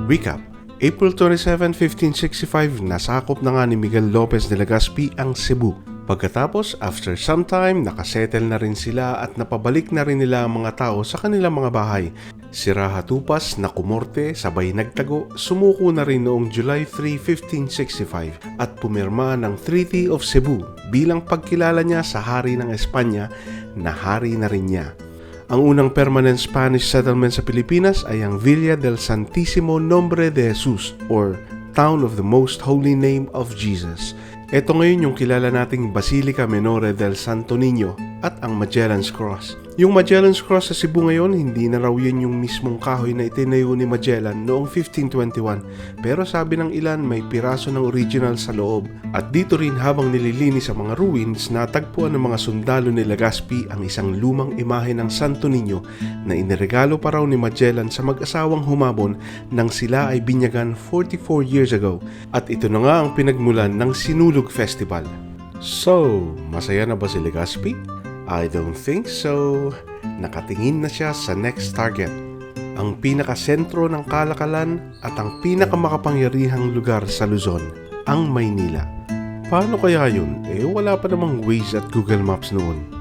Recap. April 27, 1565, nasakop na nga ni Miguel Lopez de Legazpi ang Cebu. Pagkatapos, after some time, nakasettle na rin sila at napabalik na rin nila ang mga tao sa kanilang mga bahay. Si Rahatupas na kumorte, sabay nagtago, sumuko na rin noong July 3, 1565 at pumirma ng Treaty of Cebu bilang pagkilala niya sa hari ng Espanya na hari na rin niya. Ang unang permanent Spanish settlement sa Pilipinas ay ang Villa del Santísimo Nombre de Jesus or Town of the Most Holy Name of Jesus. Ito ngayon yung kilala nating Basilica Menore del Santo Niño at ang Magellan's Cross. Yung Magellan's Cross sa Cebu ngayon, hindi na raw yun yung mismong kahoy na itinayo ni Magellan noong 1521. Pero sabi ng ilan, may piraso ng original sa loob. At dito rin habang nililinis ang mga ruins, natagpuan ng mga sundalo ni Legazpi ang isang lumang imahe ng Santo Niño na iniregalo pa raw ni Magellan sa mag-asawang humabon nang sila ay binyagan 44 years ago. At ito na nga ang pinagmulan ng Sinulog Festival. So, masaya na ba si Legazpi? I don't think so. Nakatingin na siya sa next target. Ang pinakasentro ng kalakalan at ang pinakamakapangyarihang lugar sa Luzon, ang Maynila. Paano kaya yun? Wala pa namang Waze at Google Maps noon.